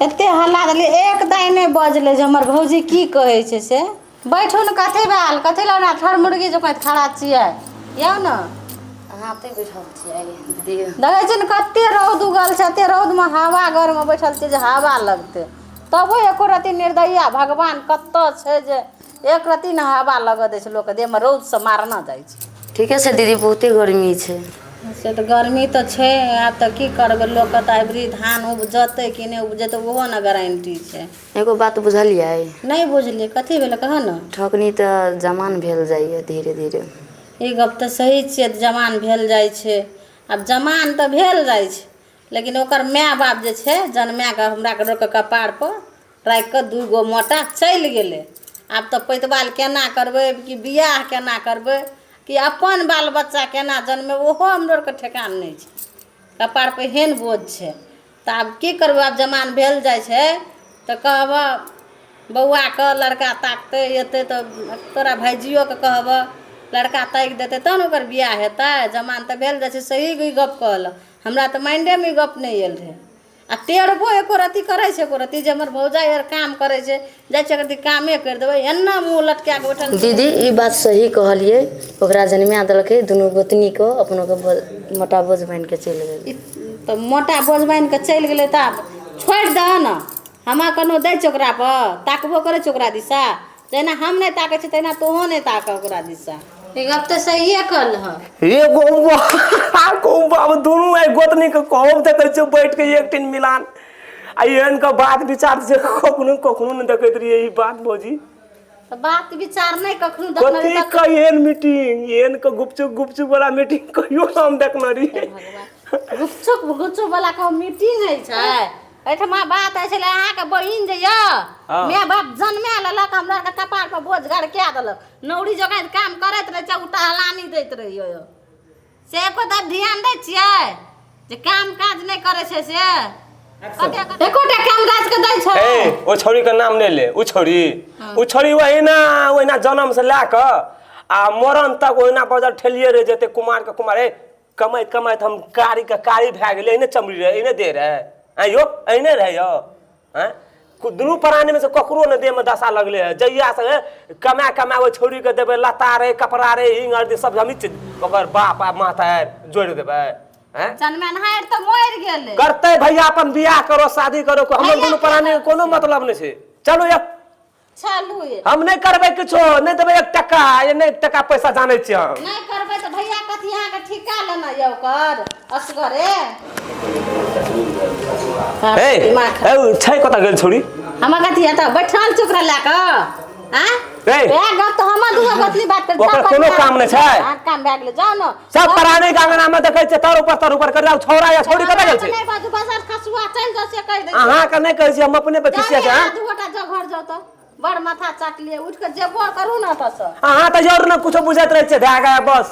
एते हल्ला देली एक दाई नहीं बजले जे हमर भौजी की कहै छै से बैठो न कथे भेल कथे लना ठर मुर्गी जकाँ खड़ा छियै यौ न हाथे बैठल छियै दीदी देखै छी न कते रौद उगल छै एते रौद में हवा घर में बैठल छियै जे हवा लगते तबो एको रति निर्दयिया भगवान कत्तो छै जे एक रति न हवा लग दै छै लोक देह में रौद से मारना जाइ छै। ठीके छै दीदी बहुते गर्मी छै से तऽ गर्मी तऽ छै आब तऽ की करबै लोक तऽ अबरी धान उपजतै कि नहि उपजेतै ओहो न गारंटी छै। एगो बात बुझलियै नहीं बुझलियै कथी भेलै कह न। ठकनी तऽ जमान भेल जाइए धीरे धीरे ई गप तऽ सही छियै जमान भेल जाइ छै आब जमान तऽ भेल जाइ छै लेकिन ओकर माय बाप जे छै जनमाय कऽ हमरा रोक कपार पर राखि कऽ 2 गो मोटा चलि गेलै आब तऽ पैतबाल केना करबै कि बियाह केना करबै कि अपन बाल बच्चा केना जनमे ओहो हमरो आरके ठेकान नहि छै कपार पर हेन बोझ छै तऽ आब की करबै आब जमान भेल जाइ छै तऽ कहबऽ बौआके लड़का ताकतै एतै तऽ तोरा भाइजियोके कहबऽ लड़का ताकि देतै तब ने ओकर बियाह हेतै जमान तऽ भेल जाइ छै सही गप कहलक हमरा तऽ माइंडेमे ई गप नहि आयल रहै आ टेढ़बो एको रत्ती करै छै एको रत्ती जे हमर भौजाइ आर काम करै छै जाइ छै रत्ती कामे करि देबै एना मुँह लटका कऽ बैठल दीदी ई बात सही कहलियै ओकरा जनमाय देलकै दुनू गोतनीके अपनोके मोटा बोझ बान्हि कऽ चलि गेलै तऽ मोटा बोझ बान्हि कऽ चलि गेलै तऽ आब छोड़ि दह न हमरा कोनो दै छै ओकरा पर ताकबो करै छै ओकरा दिशा जहिना हम नहीं ताकै छी तहिना तोहो नहीं ताकऽ ओकरा दिशा ई गप तऽ सहिए कहलह एगो बाब दुनू आई गोतनी के कहब देखै छियै बैठ के एक दिन मिलान आ एहन के बात विचार से कखनो कखनो न देखैत रहिए ई बात भौजी तऽ बात विचार नहीं कखनो कथी देखना का एहन मीटिंग एहन के गुपचुप वाला मीटिंग कहियो हम देखना रहिए गुपचुप वाला को मीटिंग है छै एठमा बात है छले अहाँ के बहिन जे य माय बाप जन्मे लेलक हमरा के कपार पर बोझ गड़का देलक नौरी जगह काम करैत रहे छै उटा हलानी दैत रहियो से एको तऽ ध्यान दै छियै जे काम काज नहीं करे छै से एकोटा काम काज के दै छै ए ओ छौरी के नाम ले ओ छौरी ओहिना जन्म से ला क आ मरण तक ओहिना बजर ठेलिए रह जेते कुमार के कुमार ए कमाइत हम कारी के कारी भए गेलै एने चमड़ी रहे एने दे रहे यो एने रहे यो हैं दुनू प्राणी में से ककरो न देह में दशा लगले है जहिया से कमा वो छौरी के देबे लता रे कपड़ा रे हिंगर दे सब हम ओकर बाप आ माता जोड़ देबे हैं जन्मनहार तो मर गेले करते भैया अपन बियाह करो शादी करो हम दुनू प्राणी के कोनो मतलब नहीं छै चलो चलू हम नहीं करबे किछो नहीं देबे 1 टका ये नहीं 1 टका पैसा जाने छी हम नहीं करबे तो भैया कथी यहाँ के ठिका लेना ये ओकर असगरे ए छै कत गेल छोड़ी हम कथी एत बैठल चुकरा ला क हां ए गप तो हम दुगो बतली बात कर ओकर कोनो काम नहीं छै काम भए गेल जाओ न सब प्राणी के अंगना में देखै छै तर ऊपर कर जाओ छौरा या छोड़ी कत गेल छै नहीं बाजू बाजार खसुआ चल जा से कह दे अहाँ के नहीं कहै छी हम अपने पे खिसिया छै दू गोटा जो घर जाओ तो बड़ माथा चाट लिए उठ के जेबो करू न त से अहाँ त जरूर न कुछो बुझैत रहै छै भए गया बस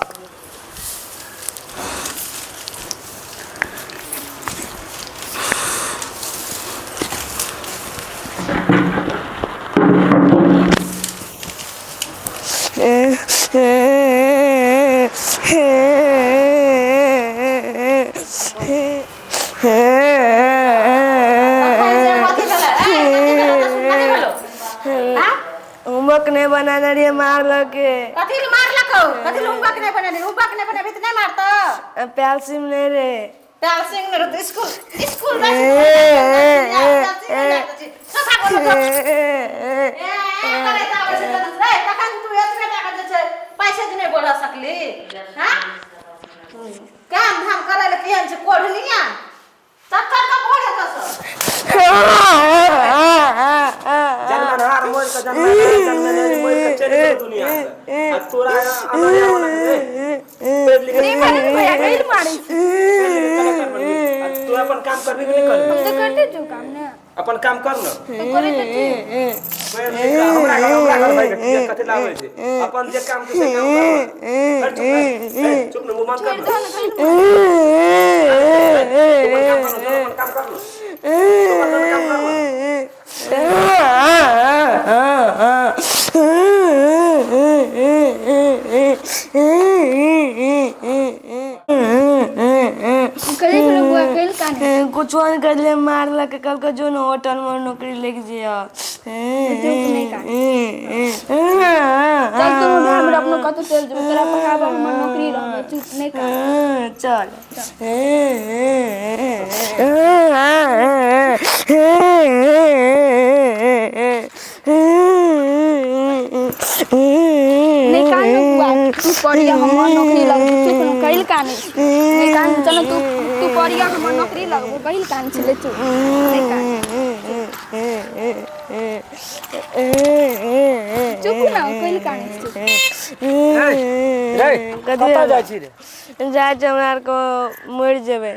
होमवर्क नहीं बनाना रही मार लगे कथी मार लको कथी होमवर्क नहीं बनानी होमवर्क नहीं बनाबी त नहीं मारतो पैलसिम नहीं रे ताल सिंह ने तो स्कूल में सब भागो करे त आवश्य रे तखन तू एतबे टाका जे छै पैसे जे नहीं बोला सकली हां काम धाम करे ले केहन छै कोढ़निया चक्कर का बोले तस जन्मनहार मोर के जन्मनहार मोर के चले दुनिया से आ तोरा अनरिया वाला पेड़ लिखे नहीं भैया गइल मारी तू अपन काम करबी कि नहीं करबी हम तो करते जो काम ने अपन काम कर न करे तो हमरा घर भाई के कथि लागे छै अपन जे काम छै से काम कर चुप न मुंह बंद कर अपन काम कर कुछ नहीं कर ले मार ला के कल का जो ना होटल में नौकरी लेके जिया चल तू हम अपनो कतौ चल जेबे तोरा पकाबा हमर नौकरी रहबे चुप नहीं कर चल नहीं कान बुआ तू पढ़िया हमर नौकरी लगबे चुप न कइल कानी नहीं कान चल तू पढ़िया हमर नौकरी लगबे कइल कान चले चुप नहीं कान चुप ना कइल कानी कतऽ जाइ छी रे जा हमरा को मर जेबे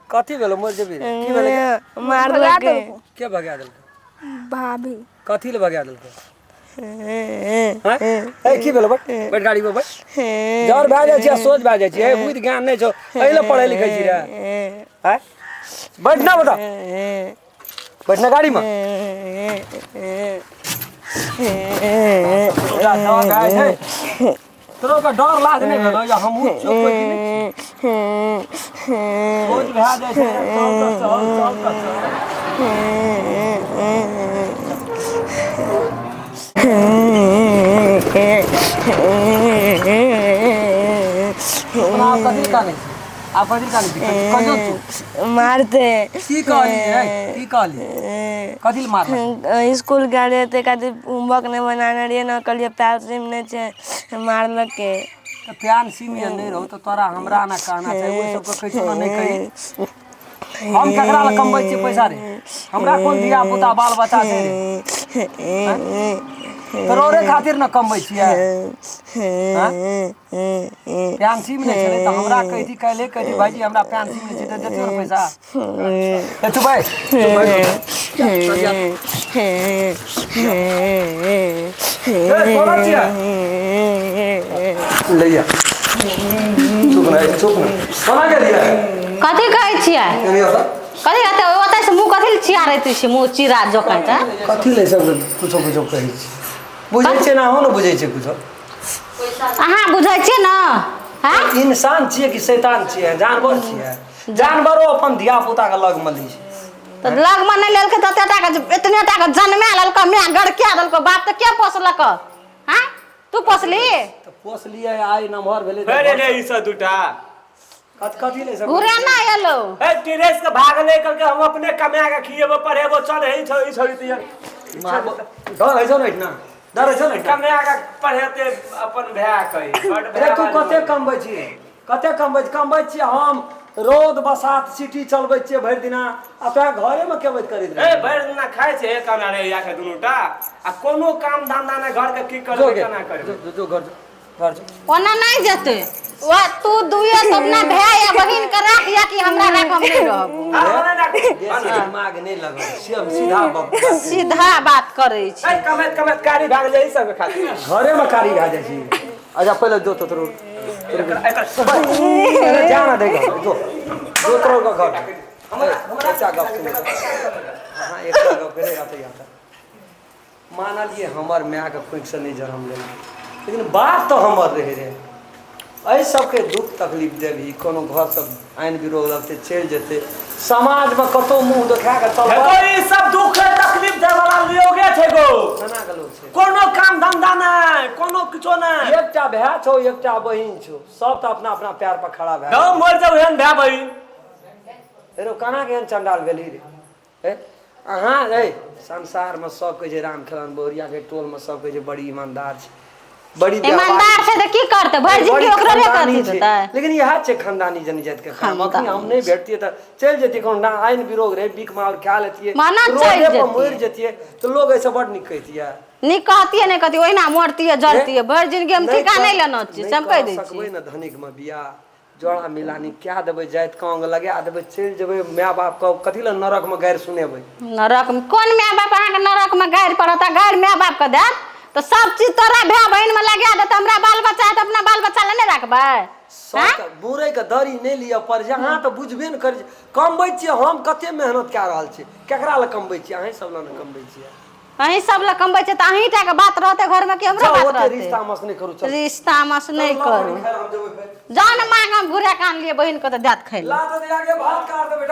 कथी भेलो मर जेबी रे की भेलै मार भगा के देलको के भगा देलकै भाभी कथी ले भगा देलकै हैं ए की भेलो बैठ बैठ गाड़ी पे बैठ जर भए जाइ छै सोच भए जाइ छै ए बुद्धि ज्ञान नहि छौ एहिले पढ़ै लिखै छी रे हैं बैठ ना बेटा बैठ ना गाड़ी में तोरा का डर लाग नहीं भेलो या हमहू चुप कोइ नहीं सोच भए जाइ छै मारते कथी मार स्कूल गए थे कहते होमवर्क नहीं बनाना रहिए ना कल पैर सिम नहीं छे मारल के प्यान सीनियर नहीं रहो तो तोरा हमरा ना कहना चाहिए वो सब कहै छौ नहीं कही हम ककरा ला कमबै छी पैसा रे हमरा कोन धिया पुता बाल बच्चा छै रे तोरे खातिर न कमबै छियै प्यान सीम नहीं छले तो हमरा कहि दी काले कहि भाईजी हमरा प्यान सीम नहीं छै त देतियो रे पैसा ए तू भाई लैया चुप ना कोना के दिया कथी कहै छियै कथी कहते ओतै से मुंह कथी चिया रहै छी मुंह चिरा जोकां त कथी ले सब कुछो कहै छी बुझै छै ना हो न बुझै छै कुछो अहाँ बुझै छियै न हैं इंसान छियै कि शैतान छियै जानवर छियै जानवरो अपन धिया पुता के लग में लै छै तो लग में नहीं लेलकै त इतने टा के जन्मे लेलकै मैं गड़किया देलकै बाप त के पोसलक हैं तू पोसली तो पोस लिए आई नमहर भेले अरे रे ई सब दूटा कथी ले सब घुरे ना एलो ए टिरेस के भाग नहीं करके हम अपने कमा के खिएबो पढ़ेबो चल ही छोड़ी तो यार डर है छौ न इतना डर है छौ न कमा के पढ़ेते अपन भए कहि अरे तू कते कमबै छी कमबै छी हम रोद बसात सिटी चलबै छियै भरि दिना आ तोरा घरे में केबैत करैत ए भरि दिन खाइ छै कमा रे या के दुनुटा आ कोनो काम धंधा ना घर के की करबै केना करबै जो घर ओना नहीं जेते वो तू दुए अपना भाई या बहिन के राख या कि हमरा राख हम नहीं रहब दिमाग नहीं लगल सीधा बात करे छी ए कमत कारी भाग जाई सब खातिर घरे में कारी भए जाइ छी अच्छा पहले जो तो तोरो जाना देगा जो तोरो का घर हमरा क्या गप सुन हां एकटा गप करे आता माना लिए हमर माय के खोइक से नहीं जन्म ले लेकिन बात तो हमर रहे रे एहि सबके दुख तकलीफ देबी कोनो घर सब आइन विरोध लगते चल जेते समाज में कतो मुंह देखा के चल तो ई सब दुख तकलीफ दे वाला लोगे छै गो केना के लोग छै कोनो काम धंधा नहीं कोनो किछो नहीं एकटा भाई छौ एकटा बहिन छौ सब तो अपना अपना पैर पर खड़ा भए गाँव मर जाओ एहन भाई बहिन रे केना केहन चंडाल भेली रे अहाँ रे संसार में सब कहे राम खेलन बोरिया के टोल में सब कहे बड़ी ईमानदार छै बड़ी ईमानदार से तो की करते भर जिंदगी ओकरे करती देता लेकिन यह छै खानदानी जनजात के काम अखनी हम नहीं भेटतिए त चल जेती कोन आइन विरोध रे बीक मार खा लेतिए माना चल रोडे पर जेतिए। मर जेतिए तो लोग ऐसे बड़ निक कहतिए नहीं कहती है नहीं कहती ओहिना मरती है जलती है भर जिंदगी हम ठिका नहीं लेना चाहिए सब कह दै छी सकबै न धनिक में बियाह जोड़ा मिलानी क्या देबै जाइत कांग लगा देबै चल जेबै माय बाप के कथि ल नरक में गारि सुनेबै नरक में कौन माय बाप अहाँ के नरक में गारि पड़ता गारि माय बाप के देत तो सब चीज तोरा भाई बहन में लगा दे हमरा बाल बच्चा है तो अपना बाल बच्चा ले नहीं रखबै सब बुरै के दरी नहीं लिया पर जहाँ तो बुझबे न कर कमबै छियै हम कते मेहनत कए रहल छी केकरा ल कमबै छियै अहीं सब ल न कमबै छियै अहीं सब ल कमबै छै त अहीं टा के बात रहते घर में कि हमरा बात रहते रिश्ता मस नहीं करू चल रिश्ता मस नहीं करू जान मांग हम घुरे कान लिए बहन के तो दात खैले ला तो आगे भात काट दे बेटा